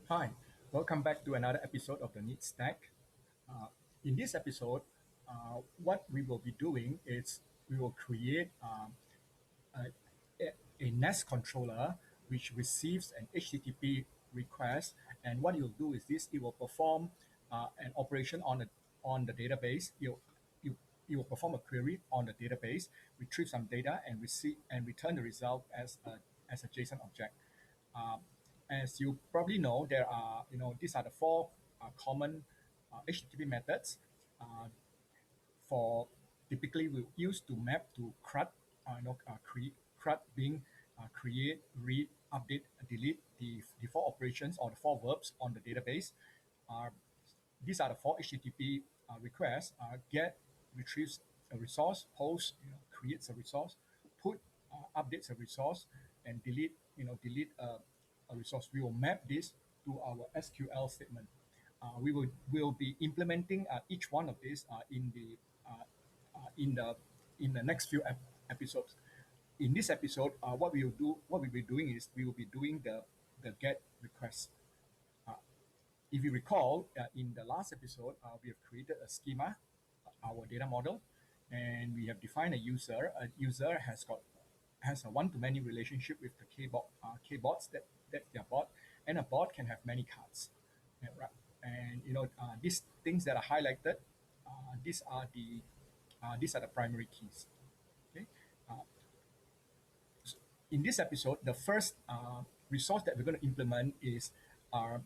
Hi, welcome back to another episode of the Need Stack. Uh, in this episode, what we will be doing is we will create a, a NAS controller which receives an HTTP request, and what you'll do is this: it will perform an operation on the database. You, you will perform a query on the database, retrieve some data, and receive and return the result as a JSON object. Um, as you probably know, these are the four common HTTP methods. Uh, for typically we use to map to CRUD, CRUD being create, read, update, delete, the four operations or the four verbs on the database. Uh, these are the four HTTP requests. Get retrieves a resource, post creates a resource, put updates a resource, and delete a resource. We will map this to our SQL statement. We will be implementing each one of these uh, in the next few episodes. In this episode, what we'll be doing is we will be doing the get request. Uh, if you recall, in the last episode, we have created a schema, our data model, and we have defined a user. A user has a one-to-many relationship with the kbots that they are bought, and a bot can have many cards. Yeah, right. And these things that are highlighted, these are the primary keys. Okay. Uh, in this episode, the first resource that we're going to implement uh,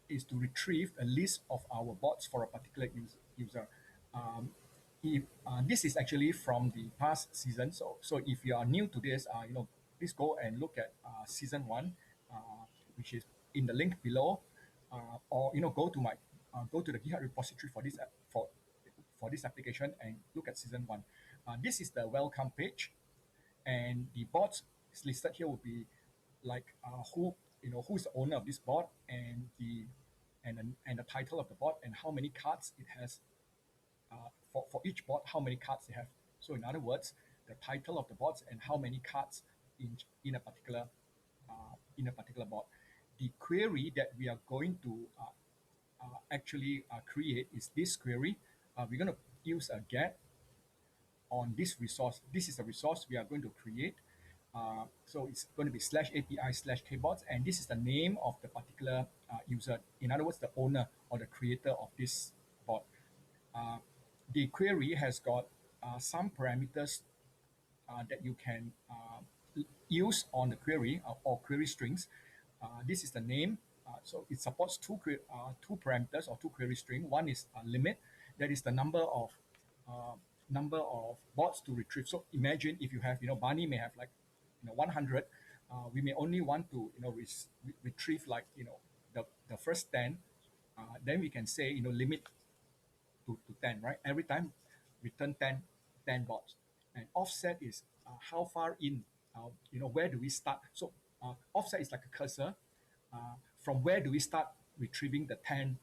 is to retrieve a list of our bots for a particular user. Um, if this is actually from the past season, so if you are new to this, please go and look at season one, which is in the link below, or go to the GitHub repository for this application and look at season one. This is the welcome page, and the bots listed here will be like who's the owner of this bot, and the title of the bot, and how many cards it has, for each bot, how many cards they have. So in other words, the title of the bots and how many cards in a particular bot. The query that we are going to actually create is this query. We're going to use a get on this resource. This is the resource we are going to create. So it's going to be /API/kbots, and this is the name of the particular user. In other words, the owner or the creator of this bot. Uh, the query has got some parameters that you can use on the query, or query strings. This is the name. So it supports two parameters or two query string. One is a limit, that is the number of bots to retrieve. So imagine if you have, Barney may have like 100. We may only want to retrieve like the first 10. Then we can say limit to 10, right? Every time return 10 bots. And offset is how far in, where do we start? So offset is like a cursor. From where do we start retrieving the 10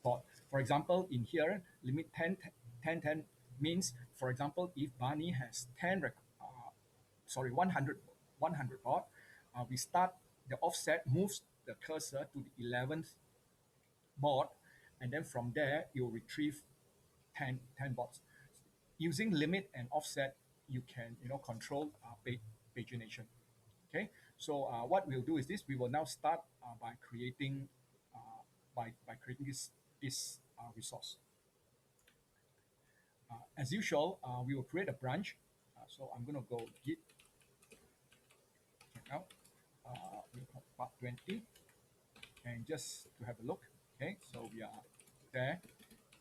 bot? For example, in here, limit 10 means, for example, if Barney has 100 bot, we start, the offset moves the cursor to the 11th bot, and then from there you'll retrieve 10 bots. Using limit and offset, you can control pagination. Okay, so what we'll do is this: we will now start by creating this resource. As usual, we will create a branch. So I'm going to go git checkout. We'll call part 20, and just to have a look. Okay, so we are there,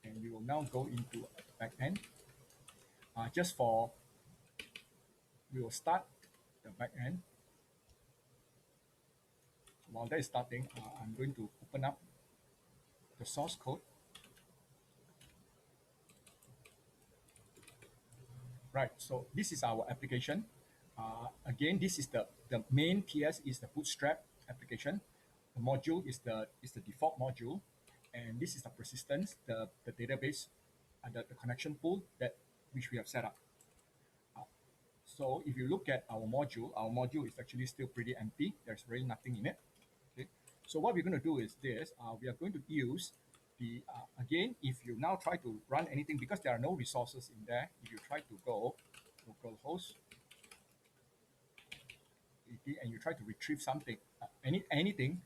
and we will now go into backend. Just for We will start the backend. While that is starting, I'm going to open up the source code. Right, so this is our application. Again, this is the main PS is the bootstrap application. The module is the default module, and this is the persistence, the database, the connection pool that which we have set up. So if you look at our module is actually still pretty empty. There's really nothing in it. So what we're going to do is this. We are going to use the, again, if you now try to run anything, because there are no resources in there, if you try to go localhost, and you try to retrieve something, anything,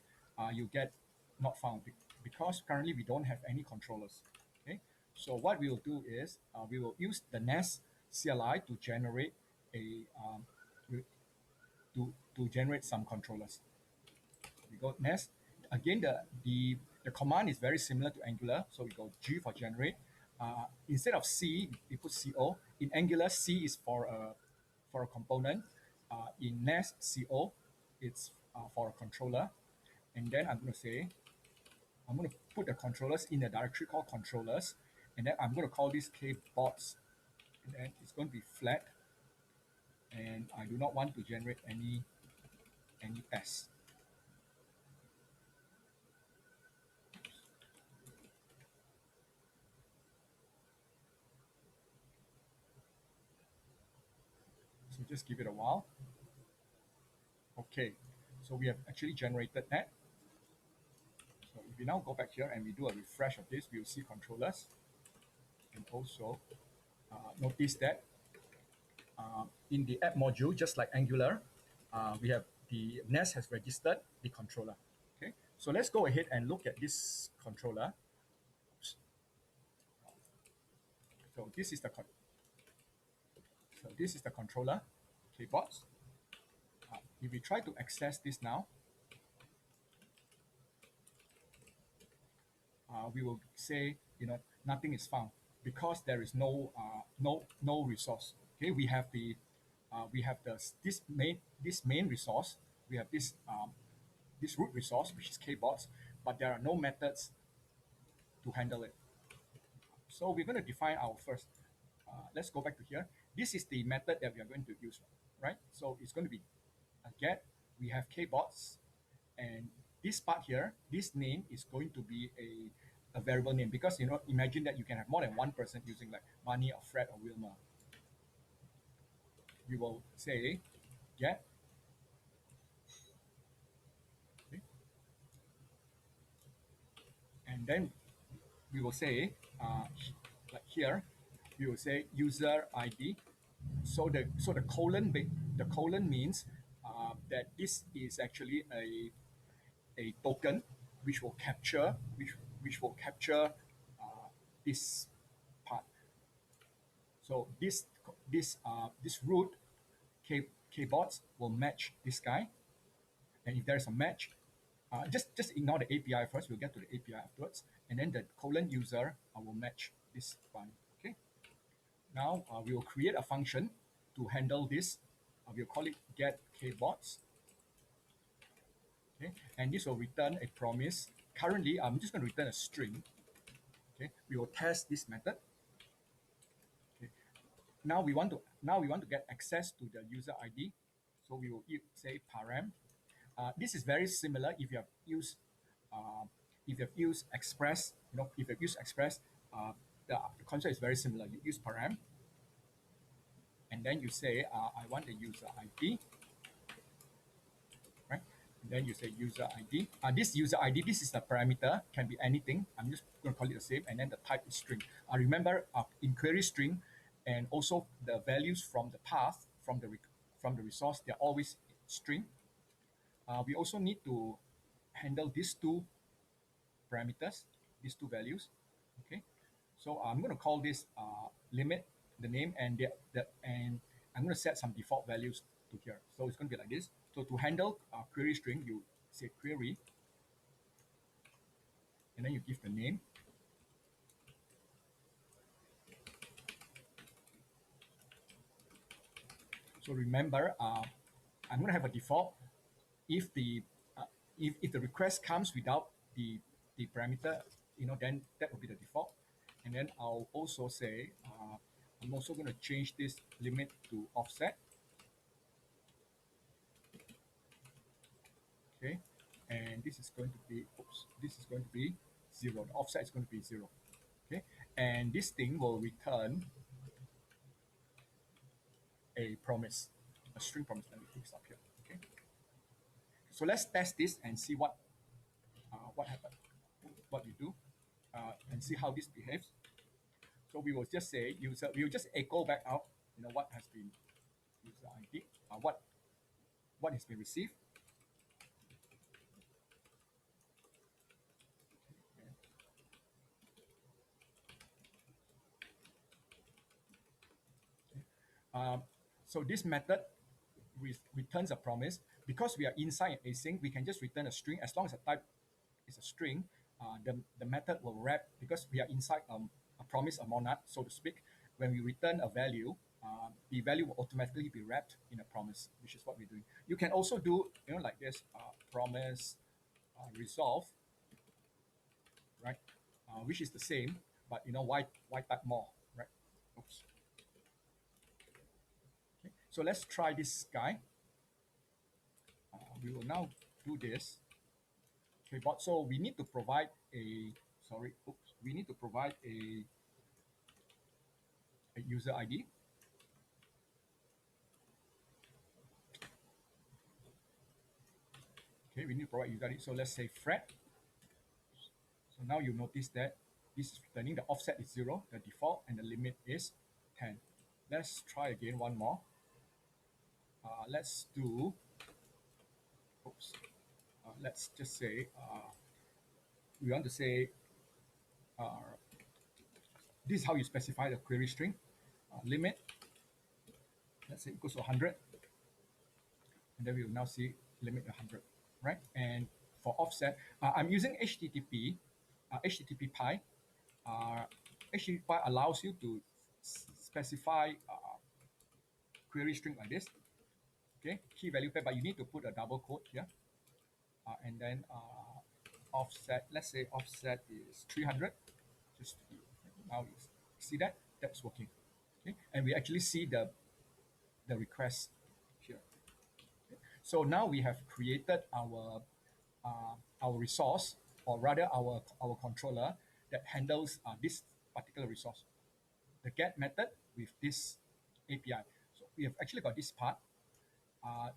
you get not found because currently we don't have any controllers. Okay, so what we will do is we will use the Nest CLI to generate a to generate some controllers. We go Nest again. The command is very similar to Angular, so we go G for generate. Instead of C, we put CO. In Angular, C is for a component. In Nest, CO, it's for a controller. And then I'm going to say, I'm going to put the controllers in a directory called controllers. And then I'm going to call this kbots. And then it's going to be flat. And I do not want to generate any S. So just give it a while. Okay, so we have actually generated that. So if we now go back here and we do a refresh of this, we'll see controllers. And also notice that in the app module, just like Angular, we have the Nest has registered the controller. Okay, so let's go ahead and look at this controller. Oops. So this is the controller, kbots. If we try to access this now, we will say, nothing is found because there is no resource. Okay, we have this main resource. We have this root resource, which is kbots, but there are no methods to handle it. So we're going to define our first. Let's go back to here. This is the method that we are going to use, right? So it's going to be a get. We have kbots, and this part here, this name is going to be a variable name because imagine that you can have more than one person using like Money or Fred or Wilma. We will say get, okay, and then we will say like here, we will say user ID. So the colon means that this is actually a token which will capture this part. So this root kbots will match this guy, and if there's a match, just ignore the API first. We'll get to the API afterwards, and then the colon user will match this one. Okay. Now we will create a function to handle this. We'll call it get kbots. Okay, and this will return a promise. Currently, I'm just going to return a string. Okay, we will test this method. Okay, now we want to get access to the user ID, so we will say param. This is very similar if you have used Express. If you've used Express, the concept is very similar. You use param, and then you say I want the user ID, right? And then you say user ID. This user ID, this is the parameter, can be anything. I'm just going to call it the same, and then the type is string. Remember, in query string, and also the values from the path from the resource, they're always string. We also need to handle these two parameters, these two values. Okay, so I'm going to call this limit, the name, and and I'm going to set some default values to here. So it's going to be like this. So to handle query string, you say query, and then you give the name. So remember, I'm going to have a default. If the if the request comes without the parameter, then that will be the default. And then I'll also say I'm also going to change this limit to offset. Okay, and this is going to be this is going to be 0. The offset is going to be 0. Okay, and this thing will return a promise, a string promise. Let me fix up here. Okay, so let's test this and see what what happened, what we do, and see how this behaves. So we will just say user, we will just echo back out, what has been user ID, what has been received. Um, so this method returns a promise. Because we are inside async, we can just return a string as long as the type is a string. The method will wrap, because we are inside a promise, a monad, so to speak. When we return a value, the value will automatically be wrapped in a promise, which is what we're doing. You can also do, like this, promise resolve, right? Which is the same, but why type more, right? Oops. Okay. So let's try this guy. We will now do this. Okay, but so we need to provide a, sorry, oops, we need to provide a user ID. Okay, we need to provide user ID. So let's say Fred. So now you notice that this is returning, the offset is 0, the default, and the limit is 10. Let's try again one more. Let's do, oops, let's just say, we want to say, this is how you specify the query string. Limit, let's say equals to 100. And then we will now see limit 100, right? And for offset, I'm using HTTP, HTTP Pi. HTTP Pi allows you to specify query string like this, okay? Key value pair, but you need to put a double quote here. And then offset, let's say offset is 300. Just now you see that, that's working, okay? And we actually see the request here. So now we have created our resource, or rather our controller that handles this particular resource. The get method with this API. So we have actually got this part. Uh,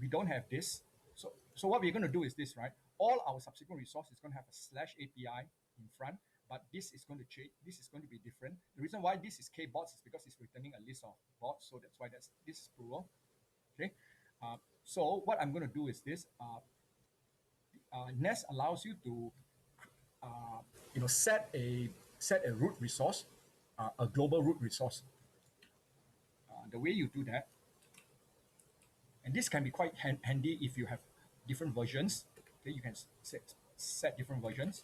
we don't have this. So what we're going to do is this, right? All our subsequent resource is going to have a slash API in front, but this is going to change. This is going to be different. The reason why this is kbots is because it's returning a list of bots, so that's why this is plural. Okay. So what I'm going to do is this. Nest allows you to, set a root resource, a global root resource. The way you do that, and this can be quite handy if you have different versions. Okay, you can set different versions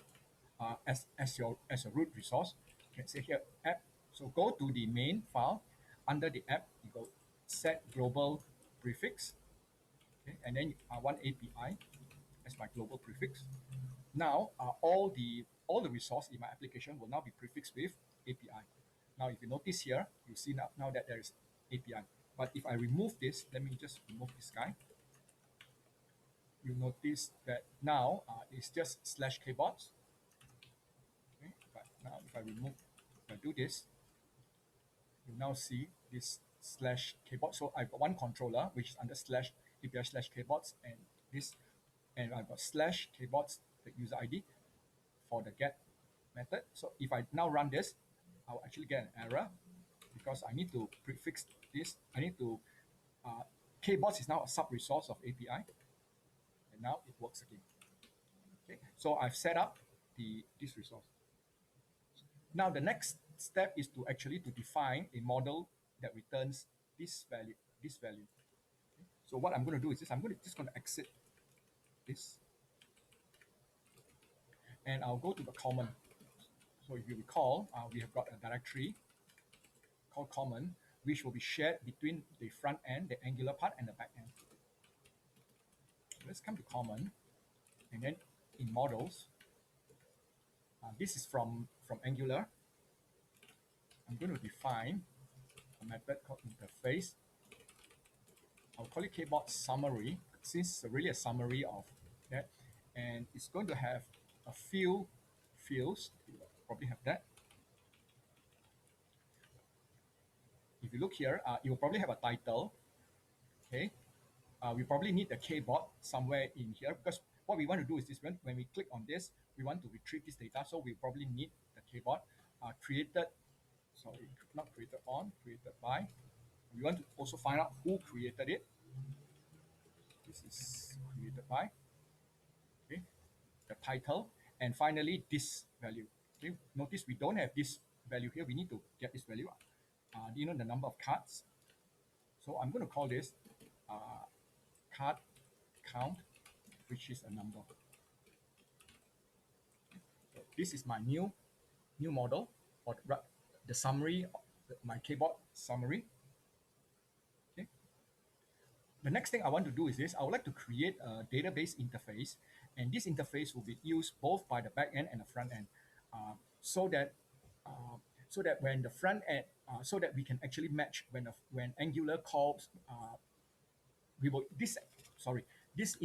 as a root resource. You can say here app. So go to the main file. Under the app, you go set global prefix. Okay, and then one API as my global prefix. Now all the resource in my application will now be prefixed with API. Now if you notice here, you see now that there is API. But if I remove this, let me just remove this guy. You notice that now it's just slash kbots. Okay, but now if I do this, you now see this slash kbot. So I've got one controller which is under slash API slash kbots, and this, and I've got slash kbots, the user ID for the get method. So if I now run this, I'll actually get an error because I need to prefix this. I need to, kbots is now a sub resource of API, and now it works again. Okay, so I've set up this resource. Now the next step is to actually to define a model that returns this value, this value. Okay? So what I'm going to do is this, I'm just going to exit this, and I'll go to the common. So if you recall, we have got a directory called common, which will be shared between the front end, the Angular part, and the back end. So let's come to common, and then in models, this is from Angular. I'm going to define a method called interface. I'll call it kbot summary, since it's really a summary of that, and it's going to have a few fields. You probably have that. If you look here, it will probably have a title. Okay, we probably need a kbot somewhere in here because what we want to do is this: when we click on this, we want to retrieve this data. So we probably need the kbot created, sorry, not created on, created by. We want to also find out who created it. This is created by. Okay, the title, and finally this value. Okay, notice we don't have this value here. We need to get this value. The number of cards. So I'm going to call this card count, which is a number. So this is my new model, or the summary, my keyboard summary. Okay. The next thing I want to do is this. I would like to create a database interface, and this interface will be used both by the back end and the front end, so that uh, when the front end, so that we can actually match when Angular calls. We will this sorry this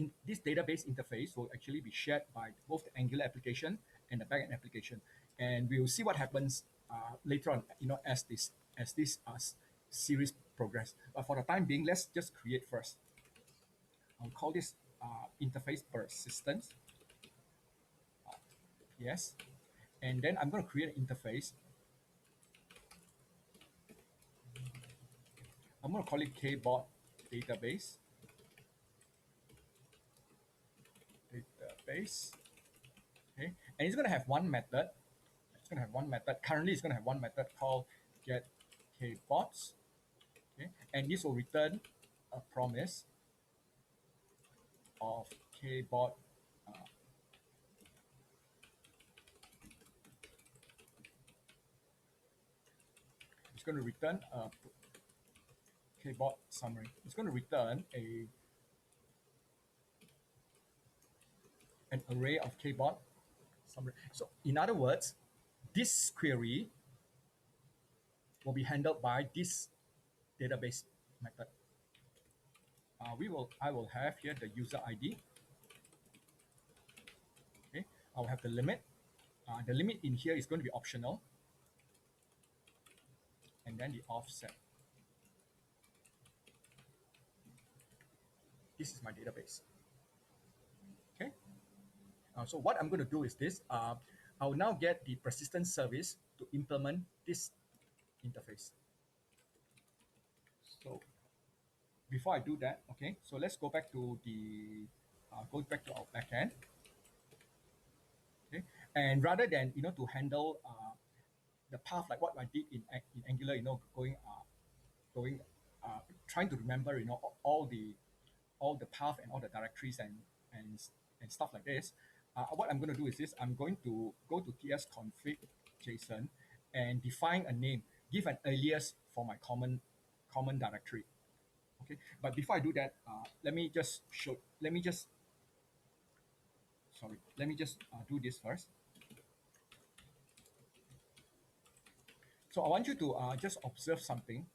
database interface will actually be shared by both the Angular application and the backend application, and we will see what happens later on. As this series progress. But for the time being, let's just create first. I'll call this interface persistence. Yes, and then I'm going to create an interface. I'm going to call it kbot database. Okay, and it's going to have one method. It's going to have one method. Currently, it's going to have one method called get kbots. Okay, and this will return a promise of kbot. Uh, it's going to return a kbot summary. It's going to return an array of kbot summary. So, in other words, this query will be handled by this database method. I will have here the user ID. Okay, I will have the limit. The limit in here is going to be optional, and then the offset. This is my database. Okay. So what I'm going to do is this. I will now get the persistence service to implement this interface. So before I do that, okay, so let's go back to our backend. Okay, and rather than to handle the path like what I did in Angular, going trying to remember all the path and all the directories and and stuff like this. What I'm going to do is this. I'm going to go to tsconfig JSON and define a name, give an alias for my common directory. Okay, but before I do that, let me just do this first. So I want you to just observe something.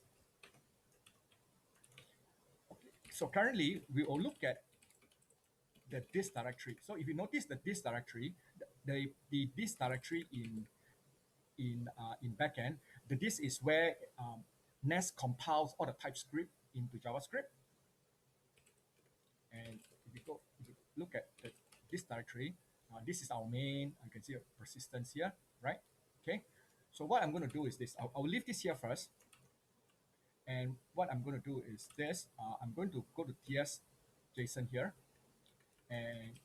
Okay. So currently we will look at the this directory. So if you notice the this directory, the this directory in backend, the this is where Nest compiles all the TypeScript into JavaScript. And if you look at this directory, this is our main. You can see a persistence here, right? Okay. So what I'm going to do is this. I'll leave this here first. And what I'm going to do is this. I'm going to go to TS JSON here, and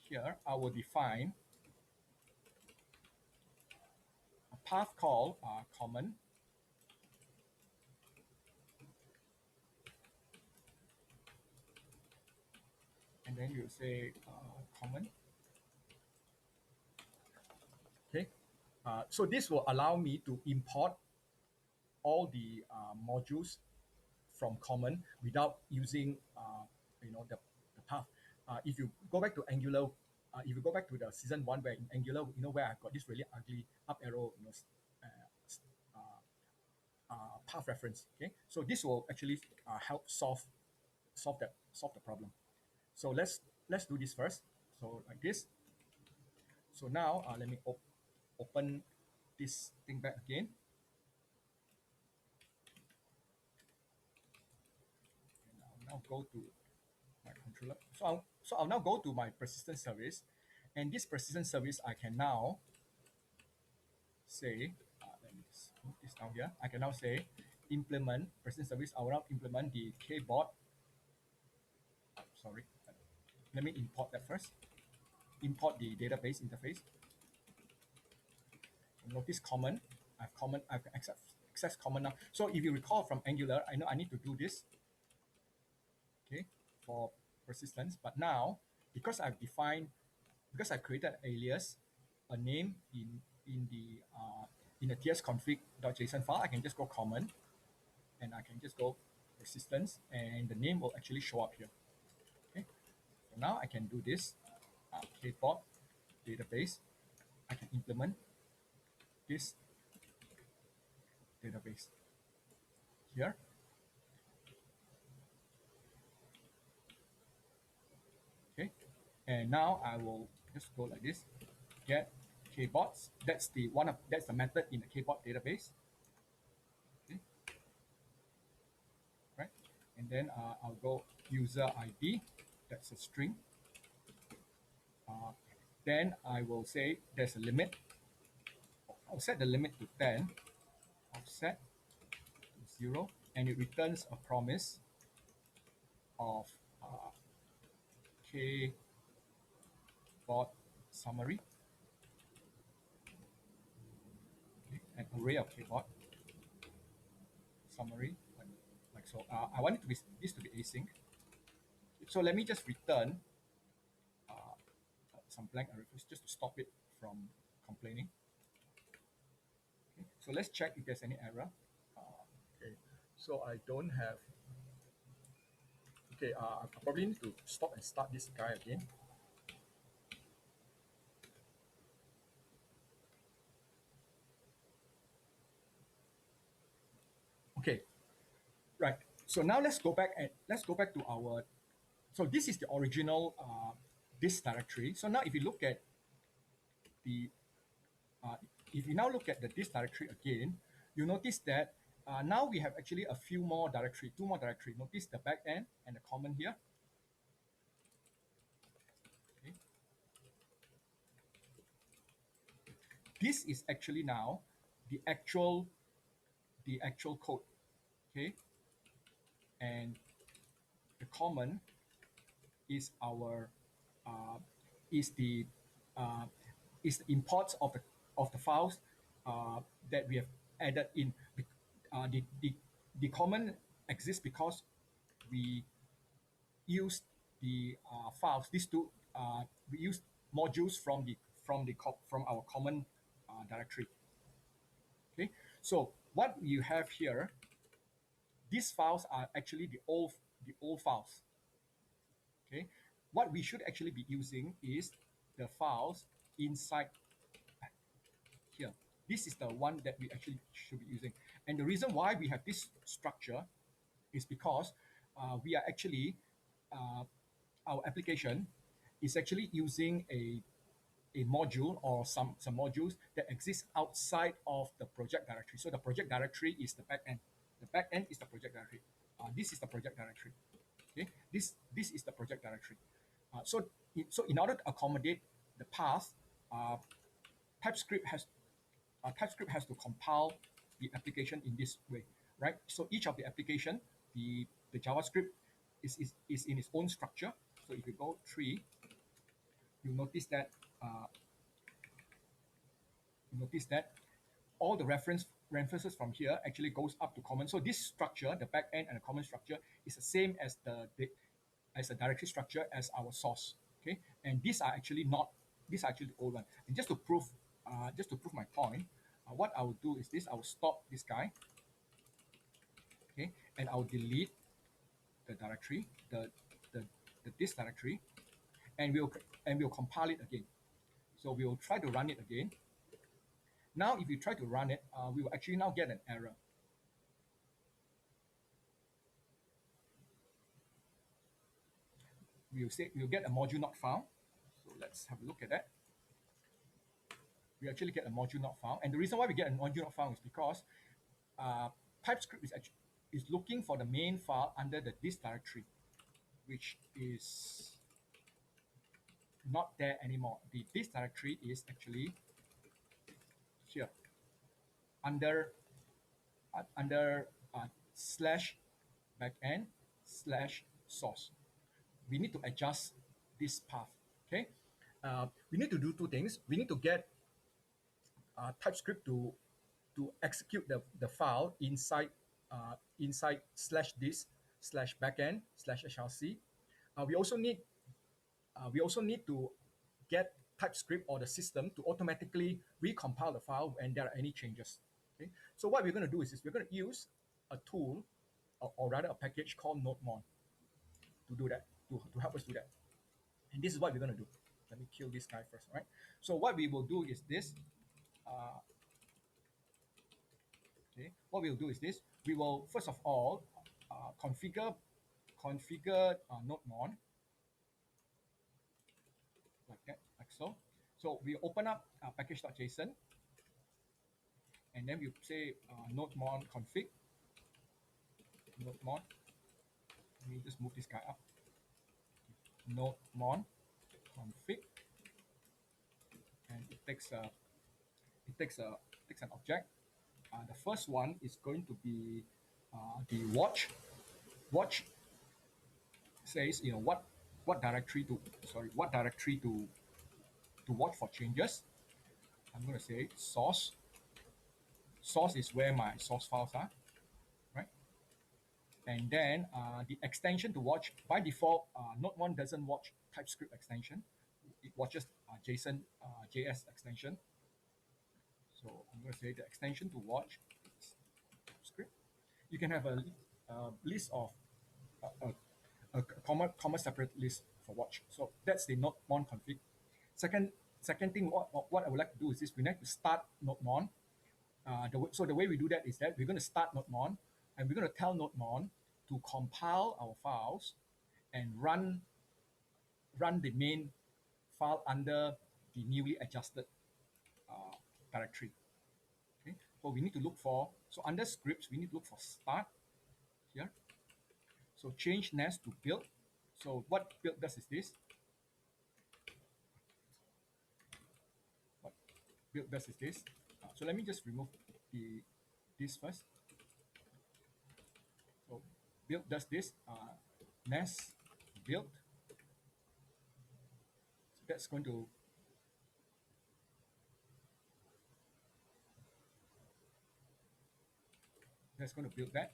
here I will define a path called common. And then you say common. Okay. So this will allow me to import all the modules from common without using the path. If you go back to Angular, if you go back to the season 1 where in Angular, where I've got this really ugly up arrow, path reference. Okay, so this will actually help solve the problem. So let's do this first. So like this. So now let me open this thing back again. And I'll now go to my controller. So So I'll now go to my persistent service, and this persistent service I can now say, let me just move this down here. I can now say implement persistent service. I will now implement the kbot. Sorry, let me import that first. Import the database interface. Notice common. I've access common now. So if you recall from Angular, I know I need to do this, okay, for persistence. But now, because I've defined, because I created an alias, a name in the tsconfig.json file, I can just go common, and I can just go persistence, and the name will actually show up here. Okay. So now I can do this kbot database. I can implement this database here. Okay, and now I will just go like this, get kbots. That's the method in the kbot database. Okay, right, and then I'll go user ID. That's a string. Then I will say there's a limit. I'll set the limit to 10. Offset to 0, and it returns a promise of kbot summary. Okay, an array of kbot summary, like so. I want this to be async. So let me just return some blank array just to stop it from complaining. Okay, so let's check if there's any error. Okay, so I don't have. Okay, I probably need to stop and start this guy again. Okay, right. So now let's go back to our. So this is the original this directory. So now if you look at the uh, if you now look at the this directory again, you notice that now we have actually a few more directory, two more directory. Notice the backend and the common here. Okay. This is actually now the actual code. Okay, and the common is our uh, is the uh, is the imports of the files that we have added in. The common exists because we use the files. These two we use modules from our common directory. Okay, so what you have here, these files are actually the old files. Okay, what we should actually be using is the files inside here. This is the one that we actually should be using. And the reason why we have this structure is because we are actually, our application is actually using a module or some modules that exist outside of the project directory. So the project directory is the backend. The backend is the project directory. This is the project directory. Okay, this is the project directory. So in order to accommodate the path, uh, TypeScript has TypeScript has to compile the application in this way, right? So each of the application, the JavaScript is in its own structure. So if you go tree, you notice that uh, you notice that all the references from here actually goes up to common. So this structure, the backend and the common structure, is the same as as the directory structure as our source. Okay, and these are actually the old one. And just to prove my point, what I will do is this: I will stop this guy. Okay, and I'll delete the directory, the this directory, and we'll compile it again. So we will try to run it again. Now, if you try to run it, we will actually now get an error. We'll get a module not found. So let's have a look at that. We actually get a module not found, and the reason why we get a module not found is because uh, TypeScript is looking for the main file under the this directory, which is not there anymore. This directory is actually here under slash backend slash source. We need to adjust this path. Okay, we need to do two things. We need to get TypeScript to execute the file inside slash this slash backend slash HLC. We also need to get TypeScript or the system to automatically recompile the file when there are any changes. Okay, so what we're going to do is we're going to use a tool, or rather a package called NodeMon to do that, to help us do that. And this is what we're going to do. Let me kill this guy first, all right? So what we will do is this. Okay, what we'll do is this. We will first of all configure NodeMon like that, like so. So we open up package.json, and then we say NodeMon config. NodeMon. Let me just move this guy up. NodeMon config, and it takes an object. The first one is going to be the watch. Watch says what directory to watch for changes. I'm going to say source. Source is where my source files are, right? And then the extension to watch, by default, Node1 doesn't watch TypeScript extension. It watches JS extension. So I'm going to say the extension to watch is TypeScript. You can have a list of a comma separate list for watch. So that's the Node1 config. Second thing, what I would like to do is this: we need to start NodeMon. So the way we do that is that we're going to start NodeMon, and we're going to tell NodeMon to compile our files and run the main file under the newly adjusted directory. Okay. So we need to look for, so under scripts, we need to look for start here. So change nest to build. So what build does is this. What build does is this. So let me just remove this first. So build does this. Nest build. So that's going to build that.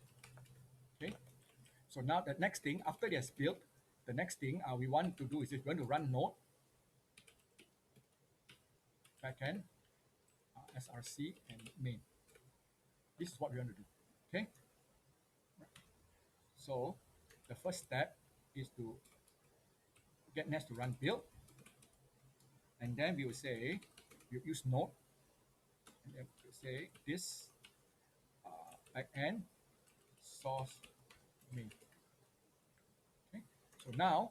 Okay. So now the next thing, after it has built, the next thing we want to do is we're going to run node backend src and main. This is what we want to do. Okay. So the first step is to get Nest to run build, and then we will say we use node, and then we'll say this backend source main. Okay. So now,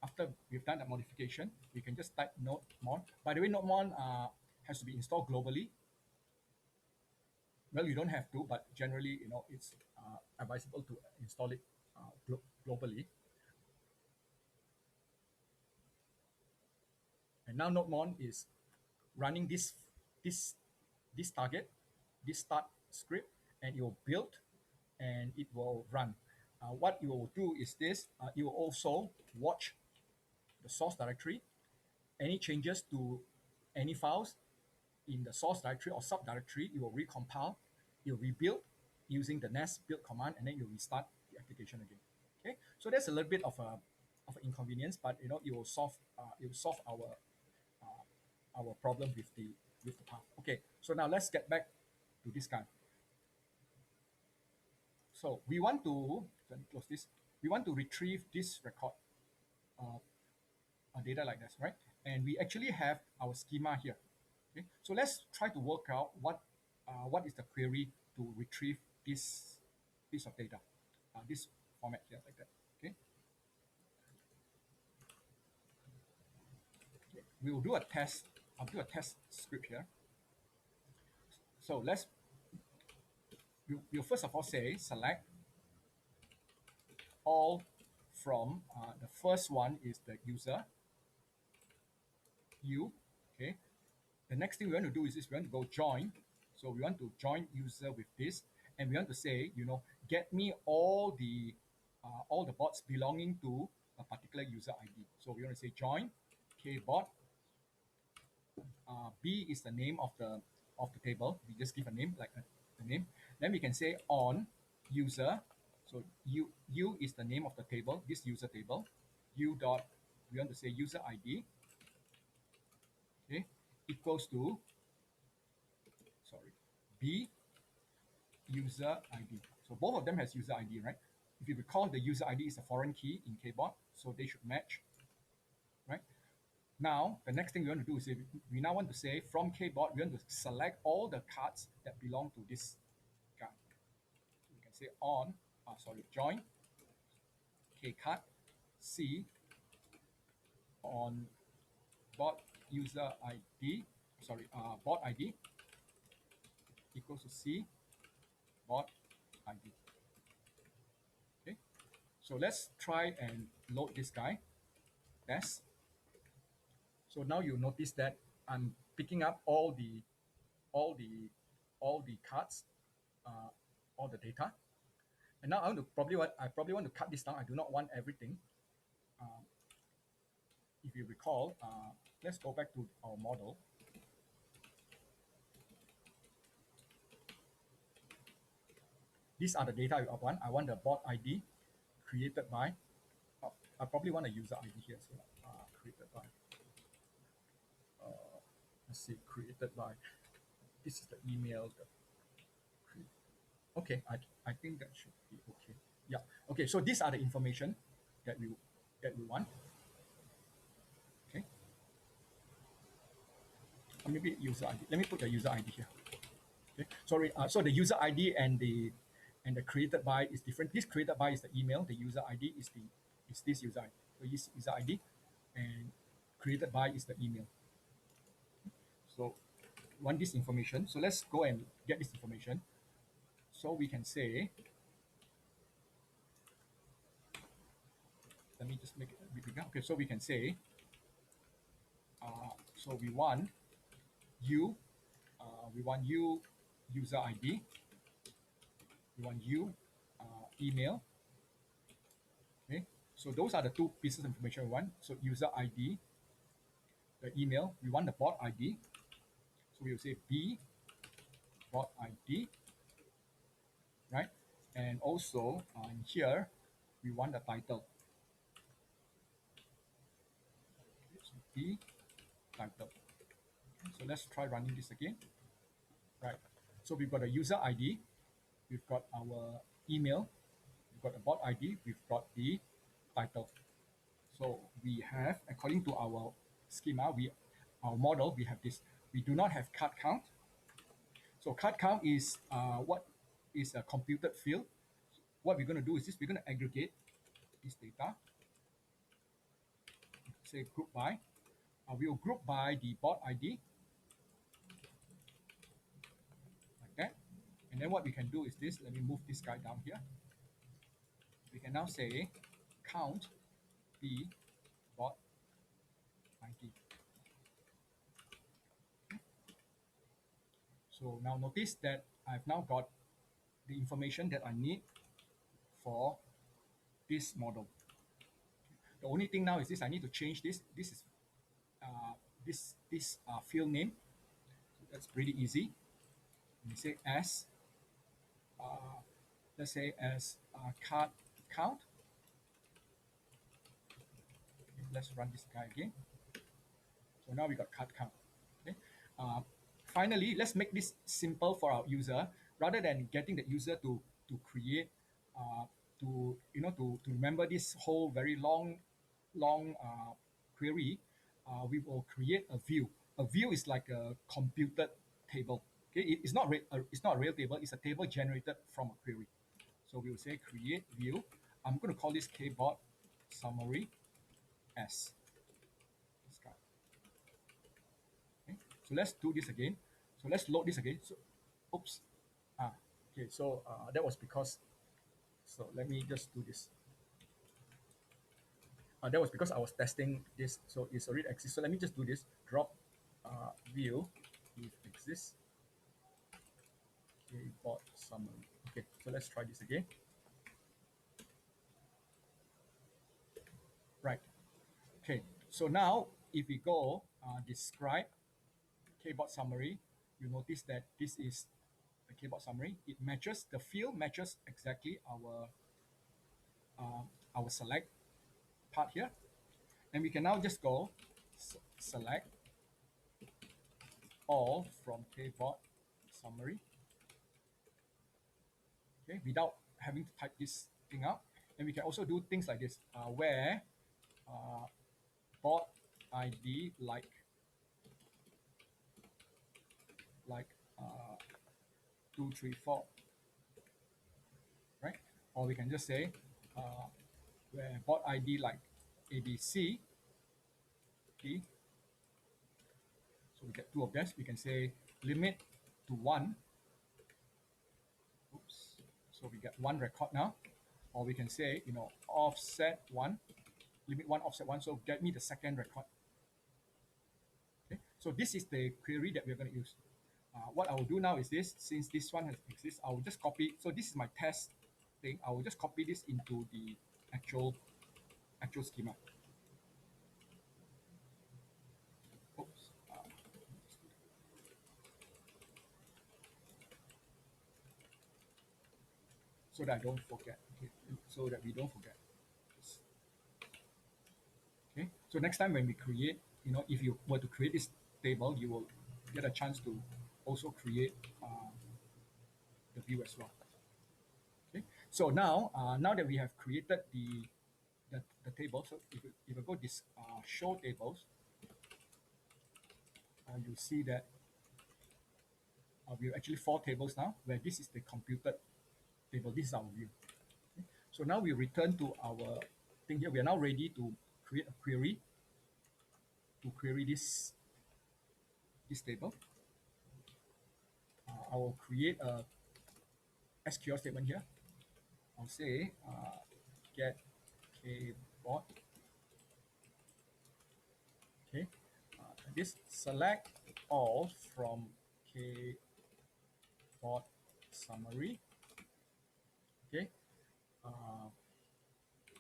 after we've done that modification, we can just type NodeMon. By the way, NodeMon has to be installed globally. Well, you don't have to, but generally, it's advisable to install it globally. And now NodeMon is running this target, this start script, and it will build and it will run. What you will do is this: you will also watch the source directory. Any changes to any files in the source directory or subdirectory, you will recompile, you'll rebuild using the nest build command, and then you'll restart the application again. Okay, so that's a little bit of an inconvenience, but it will solve our problem with the path. Okay, so now let's get back to this guy. So we want to, let me close this. We want to retrieve this record, data like this, right? And we actually have our schema here. Okay, so let's try to work out what is the query to retrieve this piece of data, this format here like that. Okay. Okay. We will do a test. I'll do a test script here. So we'll first of all say select all from the first one is the user. you. Okay. The next thing we want to do is this: we want to go join. So we want to join user with this, and we want to say, get me all the bots belonging to a particular user ID. So we want to say join kbot. B is the name of the table. We just give a name like the name. Then we can say on user. So u is the name of the table. This user table. U dot. We want to say user ID. Okay, equals to sorry B user ID. So both of them has user ID, right? If you recall, the user ID is a foreign key in kbot, so they should match, right? Now, the next thing we want to do is we now want to say from kbot, we want to select all the cards that belong to this guy. So we can say join kcard c on bot user ID, bot ID equals to c bot ID. Okay, so let's try and load this guy. Test. So now you notice that I'm picking up all the all the cards, uh, all the data. And now I probably want to cut this down. I do not want everything. Uh, if you recall, let's go back to our model. These are the data I want. I want the bot ID created by. I probably want a user ID here as well. Created by. Let's see, created by. This is the email. Okay, I think that should be okay. Yeah. Okay. So these are the information that we want. Okay. Or maybe user ID. Let me put the user ID here. Okay. Sorry. So the user ID and the created by is different. This created by is the email. The user ID is this user ID. So this user ID and created by is the email. So want this information. So let's go and get this information. So we can say, let me just make it a bit bigger. Okay. So we can say, so we want you user ID. We want you email. Okay. So those are the two pieces of information we want. So user ID, the email. We want the bot ID. So we will say B bot ID, right? And also here we want the title. Okay, so B title. Okay, so let's try running this again. Right. So we've got a user ID. We've got our email. We've got the bot ID. We've got the title. So we have, according to our schema, our model, we have this. We do not have card count. So card count is what is a computed field. What we're going to do is this: we're going to aggregate this data. Say group by. We will group by the bot ID like that. And then what we can do is this. Let me move this guy down here. We can now say count the bot ID. So now notice that I've now got the information that I need for this model. The only thing now is this: I need to change this. This is this field name. So that's pretty easy. We say as let's say as card count. Okay, let's run this guy again. So now we got card count. Okay. Uh, Finally, let's make this simple for our user rather than getting the user to create to remember this whole very long query. We will create a view. A view is like a computed table. Okay, it's not a real table. It's a table generated from a query. So we will say create view. I'm going to call this kbot summary s. This guy. Okay. So let's do this again. So let's load this again. So, oops. Okay. So that was because. So let me just do this. That was because I was testing this, so it's already exists. So let me just do this. Drop view if exists. Keyboard summary. Okay, so let's try this again. Right. Okay. So now if we go describe keyboard summary, you notice that this is the keyboard summary. It matches the field matches exactly our select part here, and we can now just go select all from keyboard summary. Okay, without having to type this thing out, and we can also do things like this, where board ID like 234, right? Or we can just say where board ID like ABC. Okay, so we get two of them. We can say limit to one. Oops. So we get one record now. Or we can say, offset one, limit one, offset one. So get me the second record. Okay. So this is the query that we're going to use. What I will do now is this, since this one has exists, I will just copy. So this is my test thing. I will just copy this into the actual schema. Oops. So that I don't forget. Okay. So that we don't forget. Okay. So next time when we create, if you were to create this table, you will get a chance to also create the view as well. Okay. So now that we have created the table, so if I go this show tables, you see that we have actually four tables now, where this is the computed table. This is our view. Okay. So now we return to our thing here. We are now ready to create a query to query this table. I will create a SQL statement here. I'll say get kboard. Okay, this select all from kboard summary. Okay,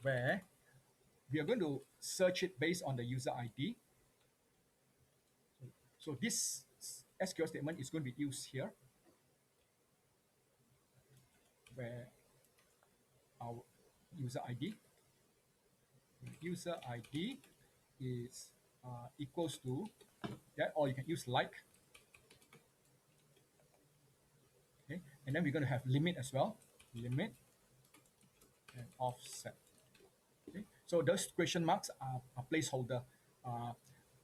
where we are going to search it based on the user ID. So this SQL statement is going to be used here, where our user ID is equals to that, or you can use like. Okay, and then we're going to have limit as well, limit and offset. Okay, so those question marks are a placeholder. Uh,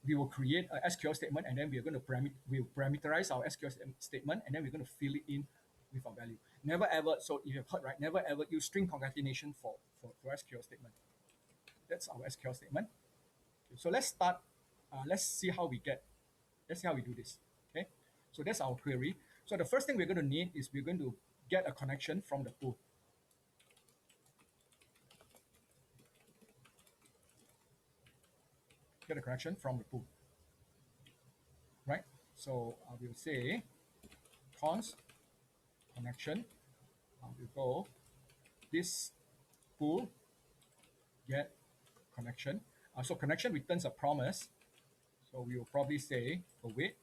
we will create a SQL statement, and then we're going to we'll parameterize our SQL statement, and then we're going to fill it in with our value. Never ever, so if you've heard right, never ever use string concatenation for SQL statement. That's our SQL statement. Okay, so let's start. Let's see how we get. Let's see how we do this. Okay, so that's our query. So the first thing we're going to need is we're going to get a connection from the pool. Get a connection from the pool, right? So we'll say const connection. We'll go this pool get connection. So connection returns a promise. So we will probably say await.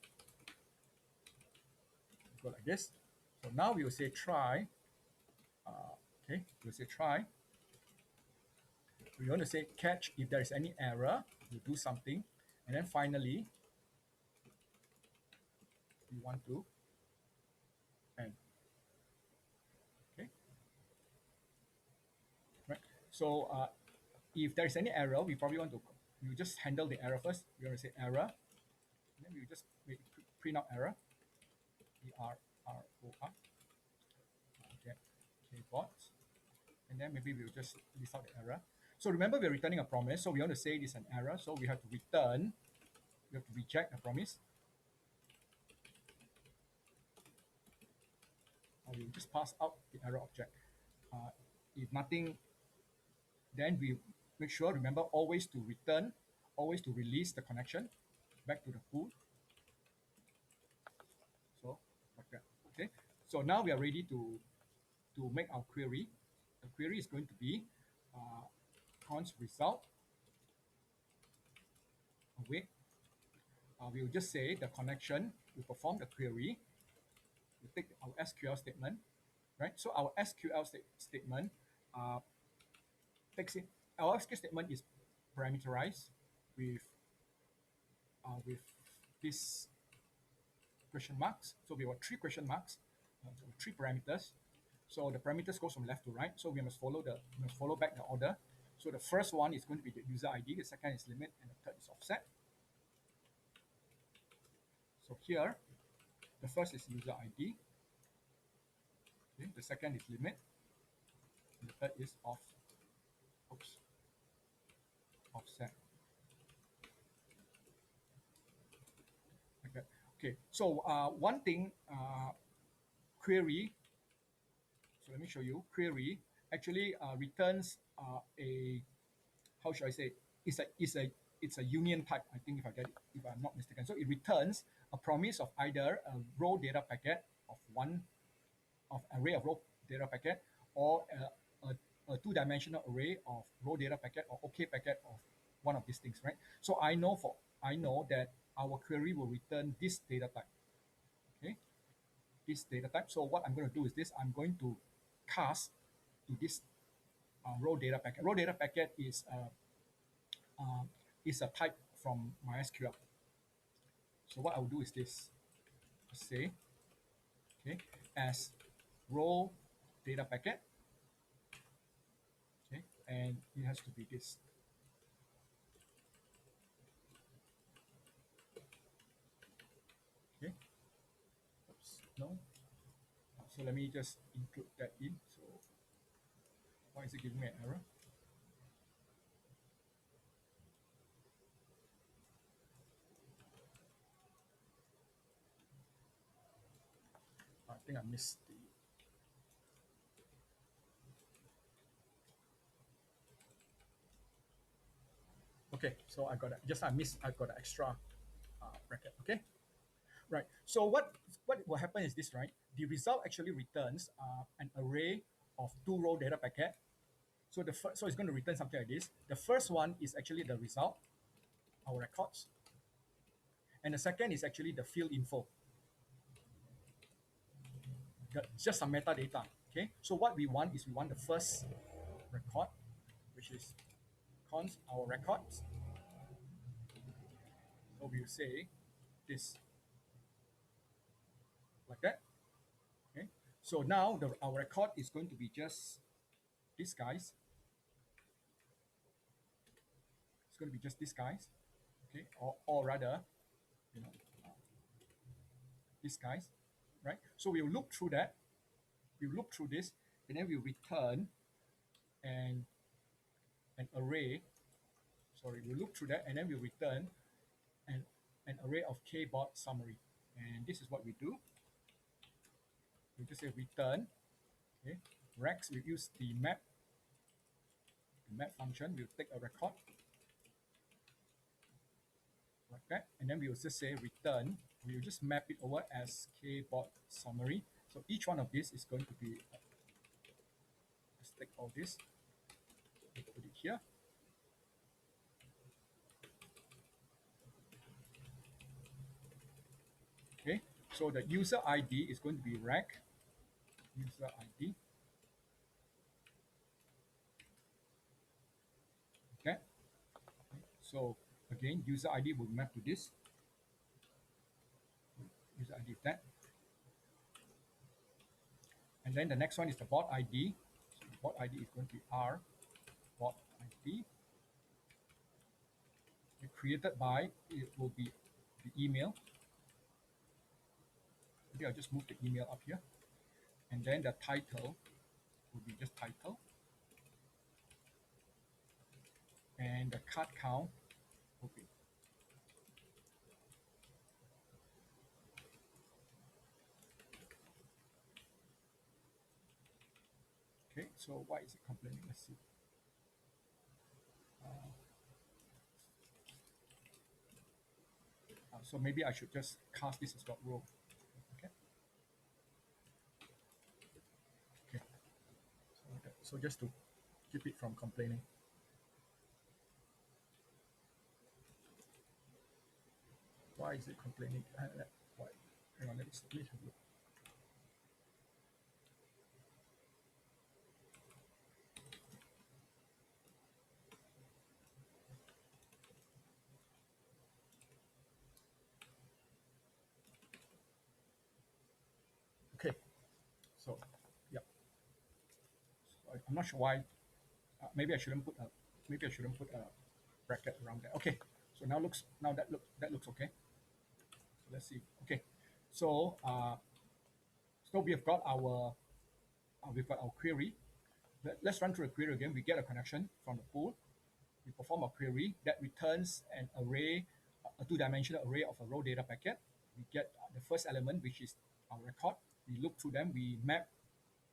Go like this. So now we will say try. Okay, we'll say try. We want to say catch if there is any error. You do something, and then finally we want to end. Okay, right. So if there is any error, we probably want to you just handle the error first. We want to say error, and then we just print out error. ERROR. Get kboard, and then maybe we'll just list out the error. So remember, we're returning a promise. So we want to say this is an error. So we have to return. We have to reject the promise. We'll just pass out the error object. If nothing, then we make sure, remember, always to return, always to release the connection back to the pool. So like that. Okay. So now we are ready to make our query. The query is going to be const result await. We'll just say the connection. We perform the query. We take our SQL statement, right? So our SQL statement uh, takes in our SQL statement is parameterized with with this question marks. So we have three question marks, so three parameters. So the parameters goes from left to right. So we must follow back the order. So the first one is going to be the user ID. The second is limit, and the third is offset. So here, the first is user ID. Okay, the second is limit, and the third is offset. Like that. Okay. So one thing, query. So let me show you. Query actually returns a, how should I say? It's a union type. I think if I'm not mistaken. So it returns a promise of either a raw data packet of one of array of raw data packet, or a two-dimensional array of raw data packet or OK packet of one of these things, right? So I know that our query will return this data type. Okay, this data type. So what I'm going to do is this: I'm going to cast to this raw data packet. Raw data packet uh, is a type from MySQL. So what I'll do is this: say, okay, as raw data packet, okay, and it has to be this. Okay, oops, no. So let me just include that in. So why is it giving me an error? I think I missed the. Okay, so I got just I missed. I got an extra bracket. Okay, right. So what will happen is this, right? The result actually returns an array of two raw data packet. So so it's going to return something like this. The first one is actually the result, our records, and the second is actually the field info, just some metadata. Okay. So what we want is we want the first record, which is const our records. So we'll say this like that. Okay. So now our record is going to be just these guys. It's going to be just these guys. Okay. Or rather, you know, uh, these guys, right? So we'll look through that. We'll look through this, and then we'll return an an array. Sorry, we'll look through that, and then we'll return an an array of kbot summary. And this is what we do. We just say return. Okay. Rex, we use the map function. We'll take a record like that, and then we will just say return. We will just map it over as kbot summary. So each one of these is going to be, let's take all this, put it here. Okay, so the user ID is going to be rec user ID. Okay, so again, user ID will map to this. User ID is that. And then the next one is the bot ID. So the bot ID is going to be R bot ID. Created by, it will be the email. Maybe I'll just move the email up here. And then the title will be just title. And the card count will be. Okay, so why is it complaining? Let's see. So maybe I should just cast this as dot row. Okay. Okay. So just to keep it from complaining. Why is it complaining? Why? Hang on, let me have a look. Okay. So, yeah. So I'm not sure why. Maybe I shouldn't put a. Maybe I shouldn't put a bracket around that. Okay. So now that looks okay. So let's see. Okay. So so we've got our query. Let's run through the query again. We get a connection from the pool. We perform a query that returns an array, a two-dimensional array of a raw data packet. We get the first element, which is our record. We look through them. We map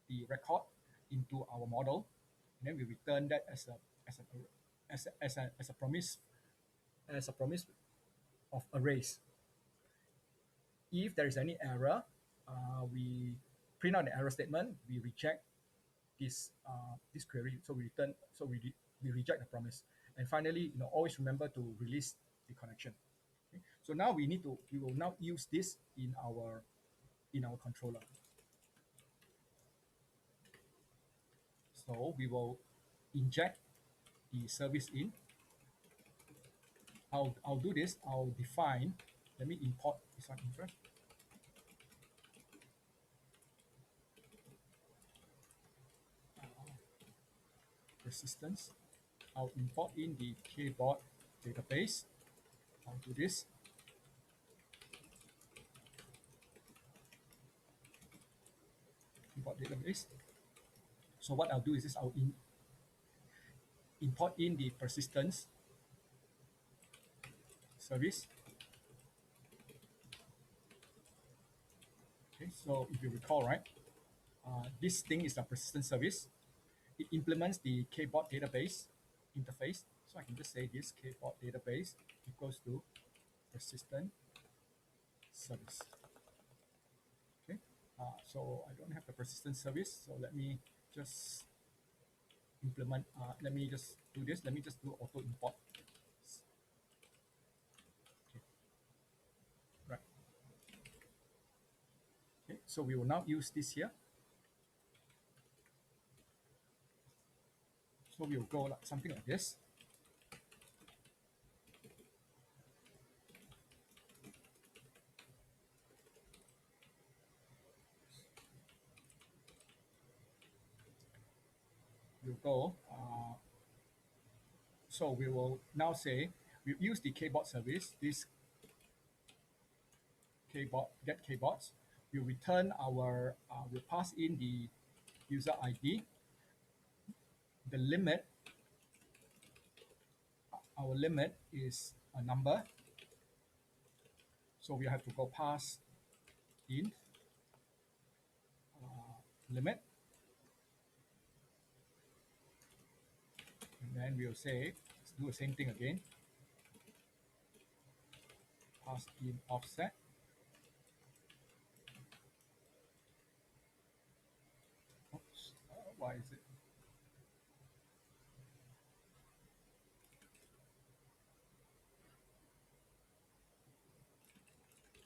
the record into our model, and then we return that as a promise of arrays. If there is any error, we print out the error statement. We reject this query. So we return. So we reject the promise. And finally, always remember to release the connection. Okay? So now we will now use this in our controller. So we will inject the service in. I'll do this. I'll define. Let me import this one in first. Persistence. I'll import in the kboard database. I'll do this. Import database. So what I'll do is this. I'll import in the persistence service. Okay, so if you recall, right, this thing is a persistent service. It implements the kboard database interface. So I can just say this kboard database equals to persistent service. Okay, so I don't have the persistent service. So let me just implement. Let me just do this. Let me just do auto import. Okay, right. Okay, so we will now use this here. So we'll go like something like this. We'll go. So we will now say we use the kboard service. This kboard get kboards. We return our. We'll pass in the user ID. The limit. Our limit is a number. So we have to go pass in limit. And then we'll say, let's do the same thing again. Pass in offset. Oops, why is it?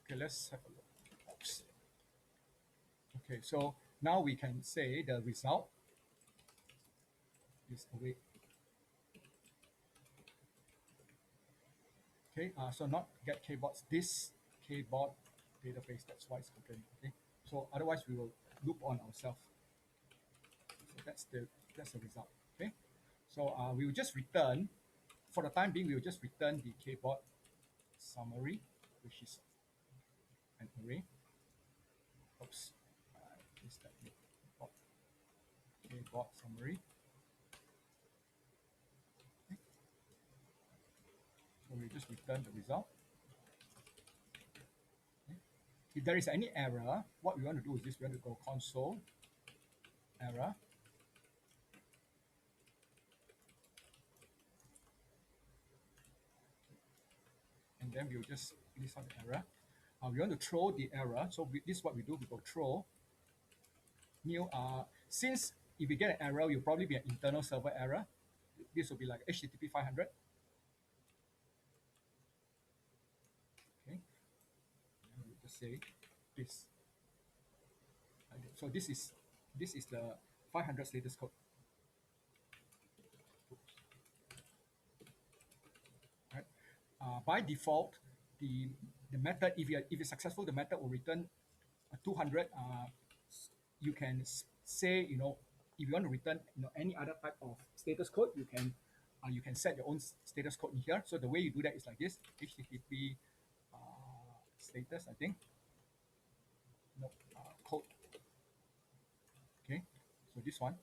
Okay, let's have a look. Oops. Okay, so now we can say the result is await. Okay, so not get kboards, this kboard database, that's why it's complaining. Okay, so otherwise we will loop on ourselves. So that's the result. Okay, so we will just return, for the time being, we will just return the kboard summary, which is an array. Oops, is that kboard summary. Okay. So we just return the result. Okay. If there is any error, what we want to do is this: we want to go console error. And then we'll just list out the error. We want to throw the error, so this is what we do. We go throw new. Since if we get an error, it'll probably be an internal server error. This will be like HTTP 500. Okay, and we'll just say this. So this is the 500 status code. Oops. Right. By default, the method, if it's successful, the method will return 200. You can say, if you want to return any other type of status code, you can set your own status code in here. So the way you do that is like this: HTTP status, I think. No, code. Okay, so this one.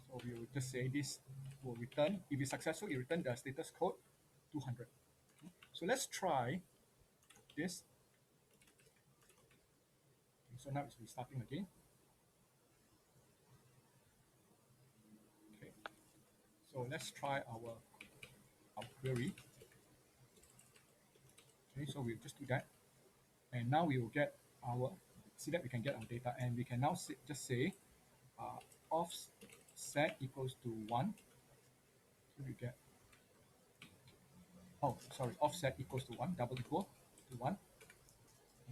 So we will just say this will return. If it's successful, you return the status code 200. Okay. So let's try this. Okay, so now it's restarting again. Okay, so let's try our query. Okay, so we'll just do that, and now we will get see that we can get our data, and we can now just say offset equals to 1. So we get, oh sorry, offset equals to 1, double equal to 1.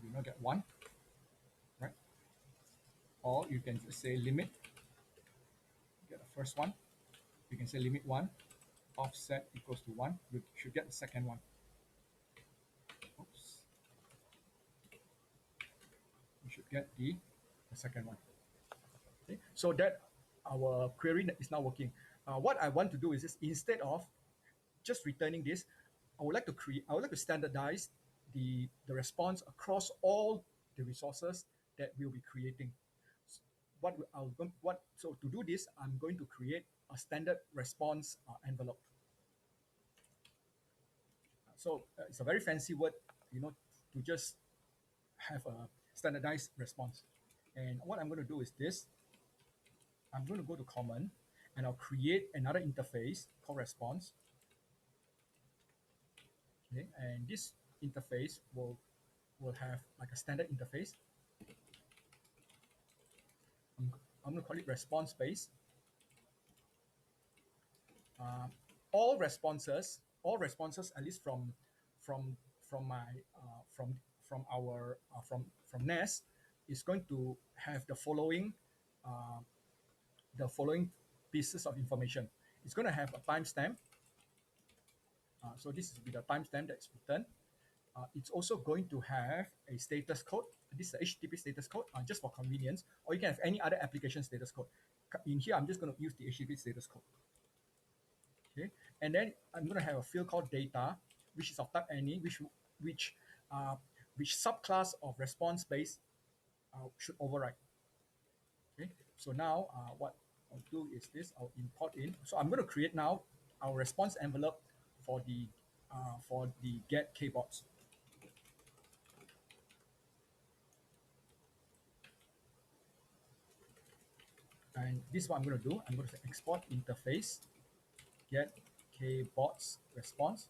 We now get 1, right? Or you can just say limit, get the first one. You can say limit 1, offset equals to 1. We should get the second one. Oops. We should get the second one. Okay, so that our query is now working. What I want to do is this: instead of just returning this, I would like to standardize the response across all the resources that we'll be creating. So to do this, I'm going to create a standard response envelope. So it's a very fancy word, to just have a standardized response. And what I'm going to do is this: I'm going to go to common, and I'll create another interface called response. Okay, and this interface will have like a standard interface. I'm going to call it response base. All responses, at least from my from NES, is going to have the following pieces of information. It's going to have a timestamp. So this will be the timestamp that's returned. It's also going to have a status code. This is the HTTP status code, just for convenience, or you can have any other application status code. In here, I'm just going to use the HTTP status code. Okay, and then I'm going to have a field called data, which is of type any, which subclass of response base should override. Okay, so now what I'll do is this: I'll import in. So I'm going to create now our response envelope for the get kbots. And this is what I'm going to do. I'm going to say export interface get kbots response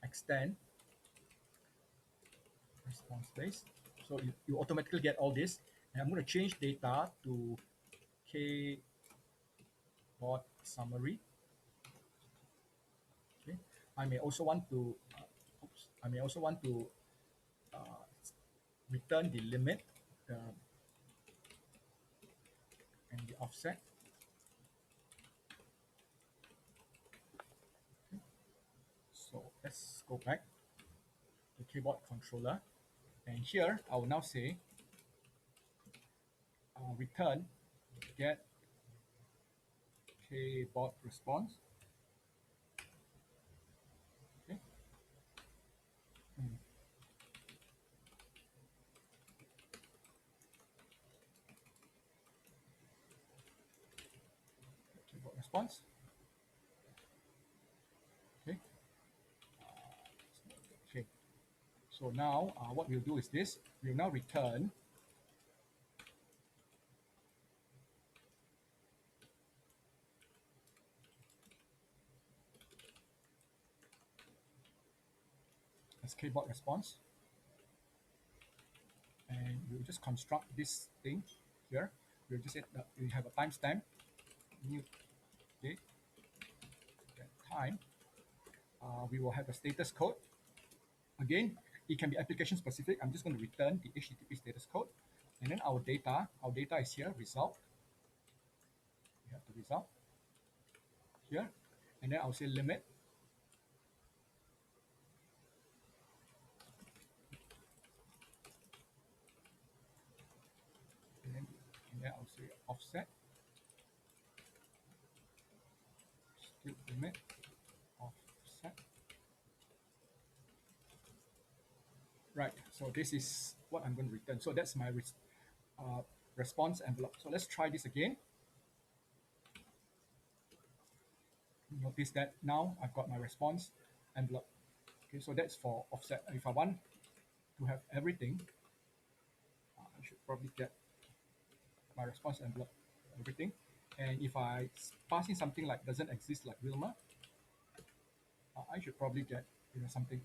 extend response base. So you automatically get all this. And I'm going to change data to kbot summary. Okay. I may also want to return the limit and the offset. Okay. So let's go back to keyboard controller, and here I will now say return get kbot response. Okay. Keyboard response. Okay. Okay. So now what we'll do is this: we'll now return as keyboard response. And we'll just construct this thing here. We'll just say that we have a timestamp, new date, time. We will have the status code. Again, it can be application specific. I'm just going to return the HTTP status code. And then our data is here, result. We have the result here. And then I'll say limit. And then I'll say offset. Still limit, offset. Right, so this is what I'm going to return. So that's my response envelope. So let's try this again. Notice that now I've got my response envelope. Okay, so that's for offset. If I want to have everything, I should probably get my response envelope, everything. And if I pass in something like doesn't exist, like Wilma, I should probably get something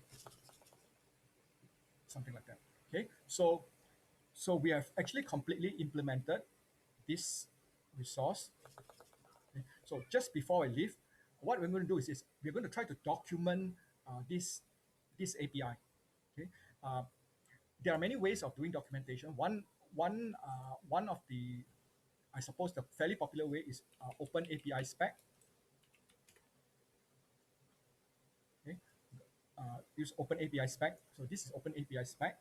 like that. Okay, so we have actually completely implemented this resource. Okay? So just before I leave, what we're going to do is we're going to try to document this API. Okay, there are many ways of doing documentation. One of the, I suppose, the fairly popular way is OpenAPI Spec. Okay, use OpenAPI Spec. So this is OpenAPI Spec.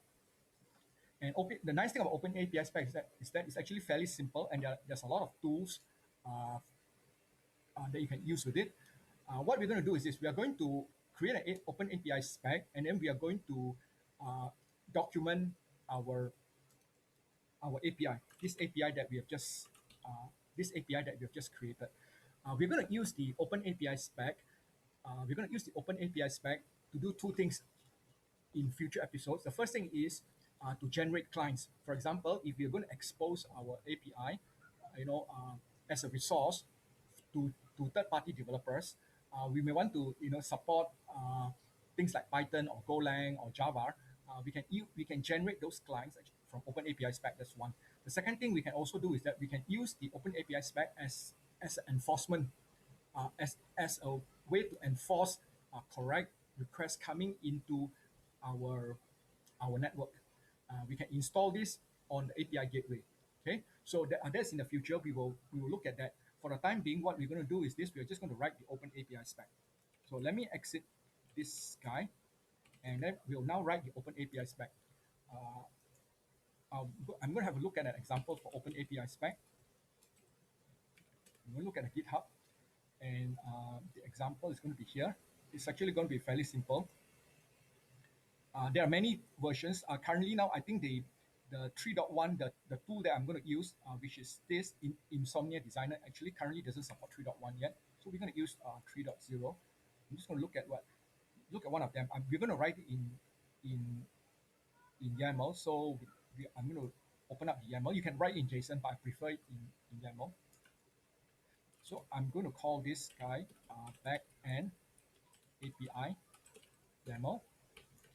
And the nice thing about OpenAPI Spec is that it's actually fairly simple, and there's a lot of tools that you can use with it. What we're going to do is we are going to create an OpenAPI Spec, and then we are going to document our API. This API that we have just created. We're going to use the OpenAPI Spec. We're going to use the OpenAPI Spec to do two things in future episodes. The first thing is to generate clients. For example, if we're going to expose our API, as a resource to third-party developers, we may want to support things like Python or Golang or Java. We can generate those clients from OpenAPI Spec. That's one. The second thing we can also do is that we can use the OpenAPI Spec as an enforcement, as a way to enforce correct requests coming into our network. We can install this on the API gateway. Okay, so that's in the future. We will look at that. For the time being, what we're going to do is we're just going to write the OpenAPI Spec. So let me exit this guy, and then we'll now write the OpenAPI Spec. I'm going to have a look at an example for OpenAPI Spec. I'm going to look at the GitHub, and the example is going to be here. It's actually going to be fairly simple. There are many versions. Currently now, I think the 3.1, the tool that I'm going to use, which is this Insomnia Designer, actually currently doesn't support 3.1 yet. So we're going to use 3.0. I'm just going to look at one of them. We're going to write it in YAML. So I'm going to open up the YAML. You can write in JSON, but I prefer it in YAML. So I'm going to call this guy backend API YAML.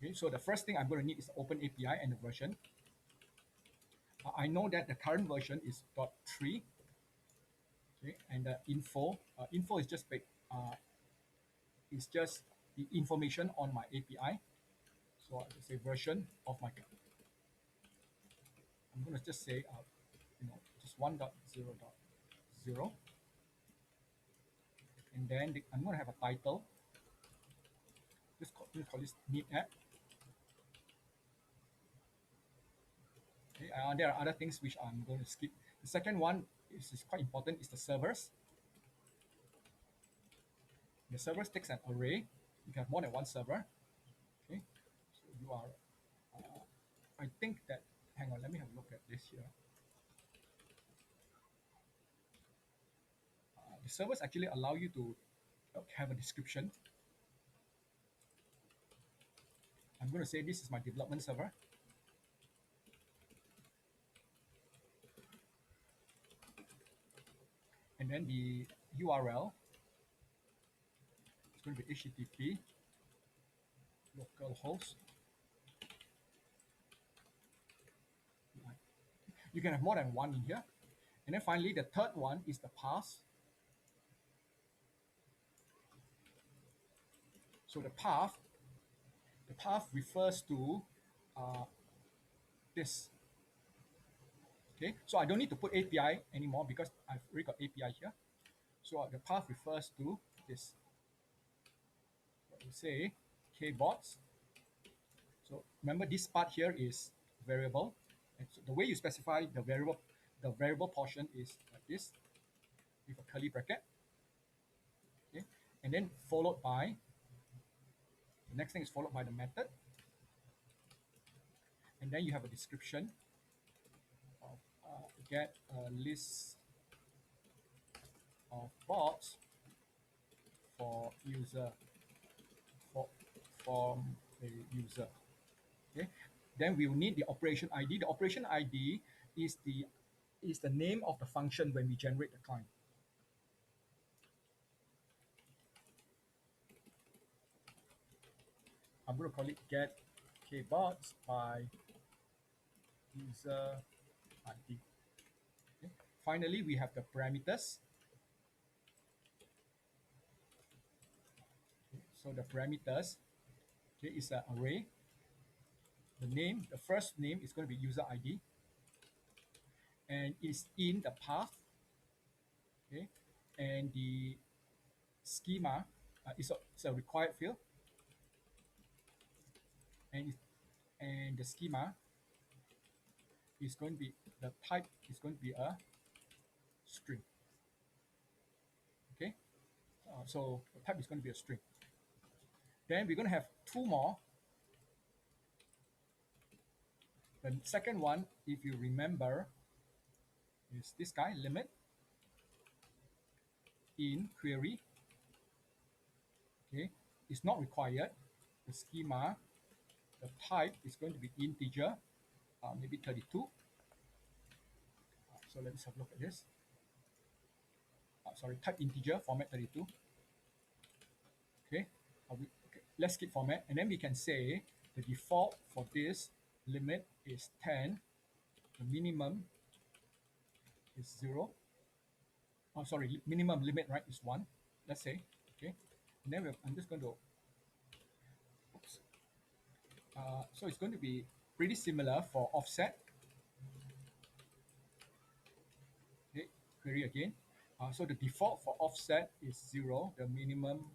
Okay, so the first thing I'm going to need is the OpenAPI and the version. I know that the current version is .3. Okay, and the info is just the information on my API. So I'll just say version of my. I'm going to just say just 1.0.0, and then I'm going to have a title. Just call this neat app. Okay, there are other things which I'm going to skip. The second one is quite important, is the servers. The servers takes an array. You can have more than one server. Okay, so you are, I think that, hang on, let me have a look at this here. The servers actually allow you to have a description. I'm going to say this is my development server. And then the URL is going to be HTTP localhost You can have more than one in here. And then finally, the third one is the path. So the path refers to this. Okay, so I don't need to put API anymore because I've already got API here. So the path refers to this. What we say kbots. So remember this part here is variable. And so the way you specify the variable portion is like this, with a curly bracket. Okay, and then followed by the next thing is followed by the method, and then you have a description of get a list of bots for user for from a user. Okay, then we will need the operation ID. The operation ID is the name of the function when we generate the client. I'm going to call it get kbots by user ID. Okay. Finally, we have the parameters. Okay. So the parameters, okay, is an array. The first name is going to be user ID, and it's in the path. Okay, and the schema is a required field, and the schema is going to be the type is going to be a string. Okay, so the type is going to be a string. Then we're going to have two more. The second one, if you remember, is this guy limit in query. Okay, it's not required. The schema, the type is going to be integer, maybe 32. So let's have a look at this. Sorry, type integer, format 32. Okay, okay, let's skip format, and then we can say the default for this limit is 10. The minimum is 0. Oh, sorry, minimum limit, right, is 1. Let's say, okay. And then I'm just going to, oops. So it's going to be pretty similar for offset. Okay, query again. So the default for offset is 0. The minimum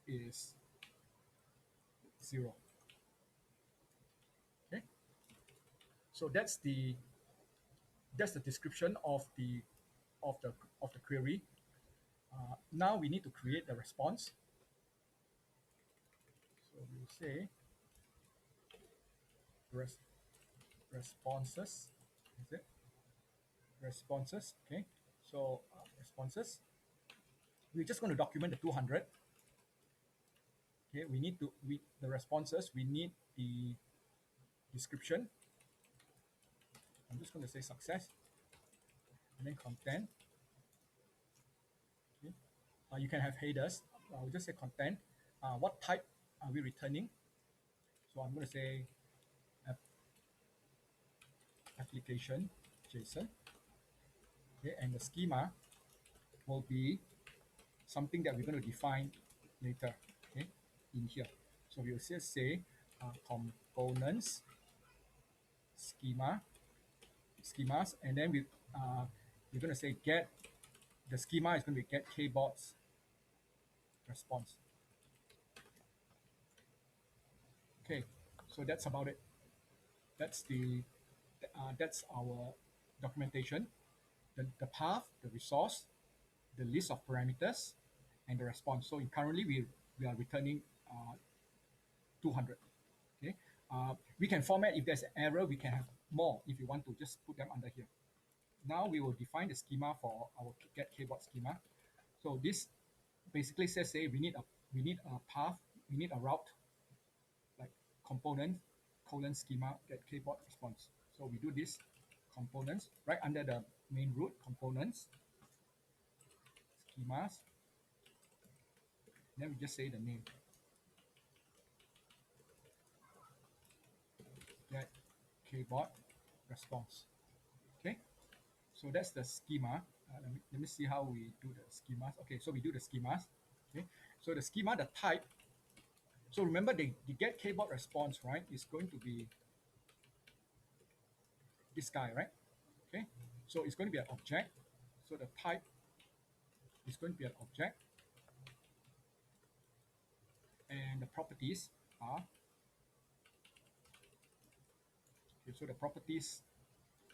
is 0. Okay. So that's the description of the query. Now we need to create the response. So we'll say responses. Is it responses? Okay. So responses. We're just going to document the 200. Okay. The responses. We need the description. I'm just going to say success, and then content. Okay. You can have headers. I'll just say content. What type are we returning? So I'm going to say application JSON. Okay, and the schema will be something that we're going to define later. Okay, in here. So we'll just say components schemas, and then we're going to say get the schema is going to be get kbots response. Okay, so that's about it. That's our documentation. The path, the resource, the list of parameters, and the response. So currently we are returning 200. Okay, we can format if there's an error. We can have more if you want to just put them under here. Now we will define the schema for our get kbot schema. So this basically says, say we need a path, we need a route, like component schema get kbot response. So we do this components right under the main root components schemas. Then we just say the name get kbot response. Okay, so that's the schema. Let me see how we do the schemas. Okay, so we do the schemas. Okay, so the schema, the type. So remember the get keyboard response, right, is going to be this guy, right? Okay, so it's going to be an object. So the type is going to be an object, and the properties are, okay, so the properties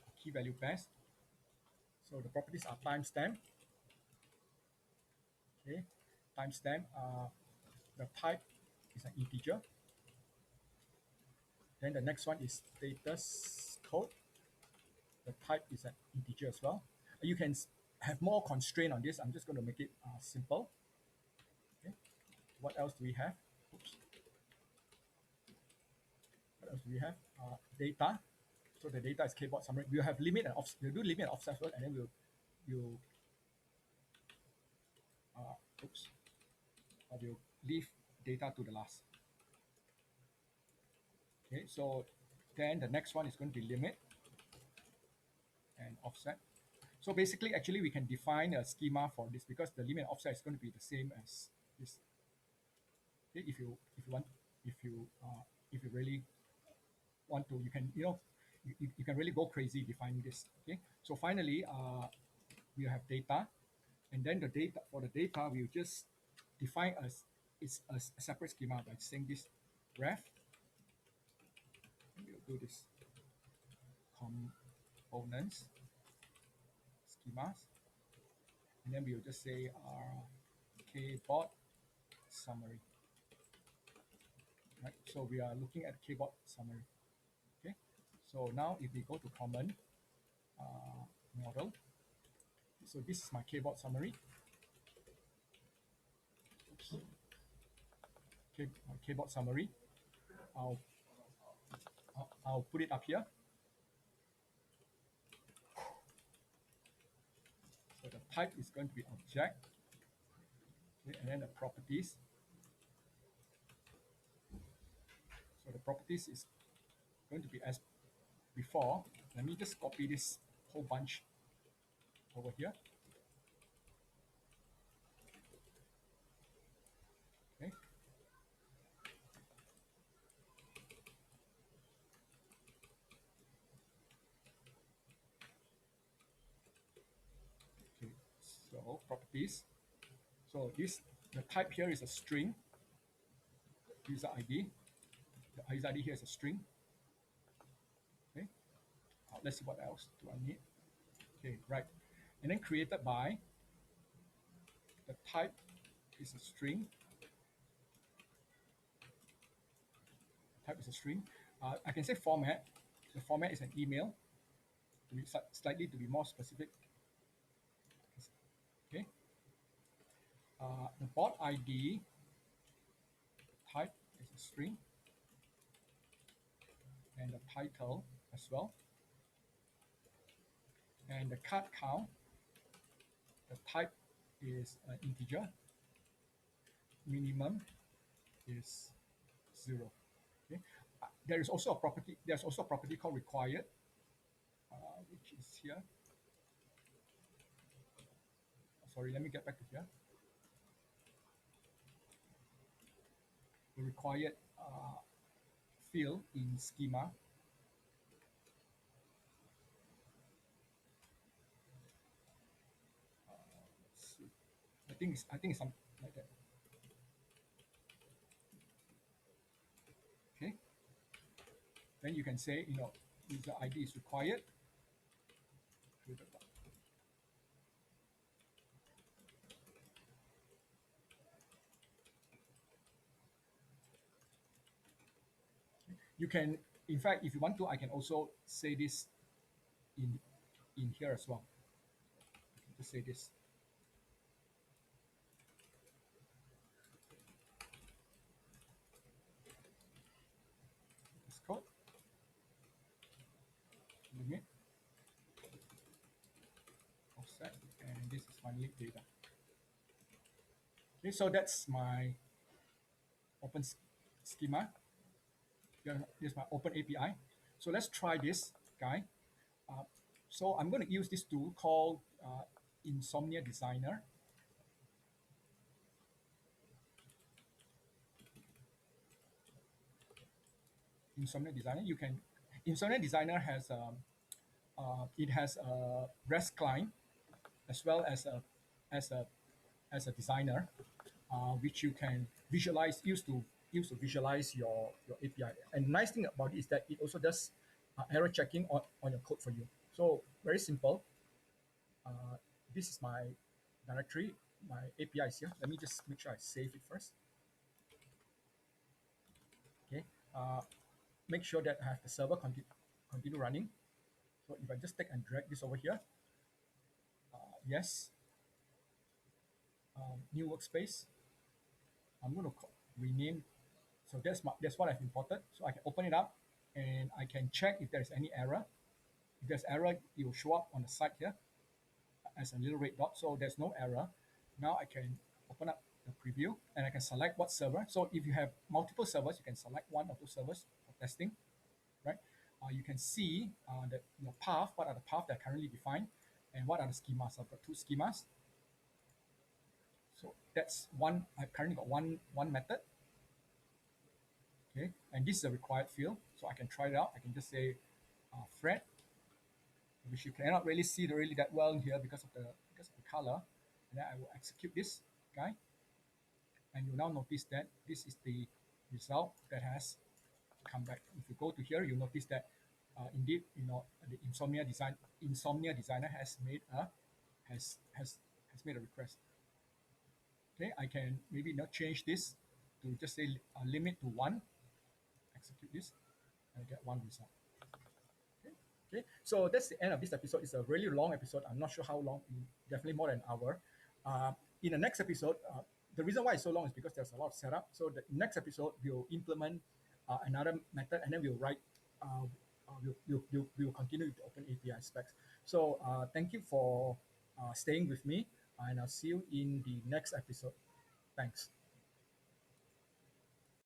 are key value pairs. So the properties are timestamp. Okay, timestamp. The type is an integer. Then the next one is status code. The type is an integer as well. You can have more constraint on this. I'm just going to make it simple. Okay. What else do we have? Oops. What else do we have? Data. So the data is keyboard summary. We'll have limit and offset. We'll do limit and offset first, and then we'll oops. We'll leave data to the last. Okay. So then the next one is going to be limit and offset. So basically, actually, we can define a schema for this because the limit and offset is going to be the same as this. Okay, if you really want to, you can, you can really go crazy defining this. Okay, so finally, we have data, and then the data, for the data we'll just define as it's a separate schema by saying this ref, and we'll do this components schemas, and then we'll just say keyboard summary. Right, so we are looking at keyboard summary. Okay, so now if we go to common model, so this is my keyboard summary. Oops. Okay, my keyboard summary. I'll, I'll put it up here. So the type is going to be object. Okay, and then the properties. So the properties is going to be as before. Let me just copy this whole bunch over here. Okay. Okay. So properties. So this, the type here is a string. User ID. The user ID here is a string. Okay. Let's see what else do I need. Okay, right. And then created by, the type is a string. Type is a string. I can say format. The format is an email. To be slightly to be more specific. Okay. The bot ID type is a string, and the title as well. And the card count, the type is an integer. Minimum is 0. Okay. There is also a property. There's also a property called required, which is here. Sorry, let me get back to here. The required field in schema. Let's see. I think it's something like that. Okay. Then you can say, user ID is required. You can, in fact, if you want to, I can also say this in here as well. Just say this. This code. Limit. Offset. And this is finally data. Okay, so that's my open schema. Here's my open API. So let's try this guy. So I'm going to use this tool called Insomnia Designer. Insomnia Designer. Insomnia Designer has it has a REST client as well as a as a designer, which you can visualize use to visualize your API. And the nice thing about it is that it also does error checking on your code for you. So very simple. Uh, this is my directory. My API is here. Let me just make sure I save it first. Okay. Make sure that I have the server continue running. So if I just take and drag this over here, yes, new workspace. I'm going to rename. So that's what I've imported. So I can open it up and I can check if there's any error. If there's error, it will show up on the side here as a little red dot. So there's no error. Now I can open up the preview and I can select what server. So if you have multiple servers, you can select one of those servers for testing, right? You can see that your path, what are the paths that are currently defined, and what are the schemas. I've got two schemas. So that's one. I've currently got one method. Okay, and this is a required field, so I can try it out. I can just say thread, which you cannot really see really that well in here because of the color, and then I will execute this guy, and you'll now notice that this is the result that has come back. If you go to here, you'll notice that indeed, the insomnia designer has made a has made a request. Okay, I can maybe not change this to just say limit to one. Execute this, and I get one result. Okay. Okay. So that's the end of this episode. It's a really long episode. I'm not sure how long. Definitely more than an hour. In the next episode, the reason why it's so long is because there's a lot of setup. So the next episode we'll implement another method, and then we'll write. We'll continue with the OpenAPI specs. So thank you for staying with me, and I'll see you in the next episode. Thanks.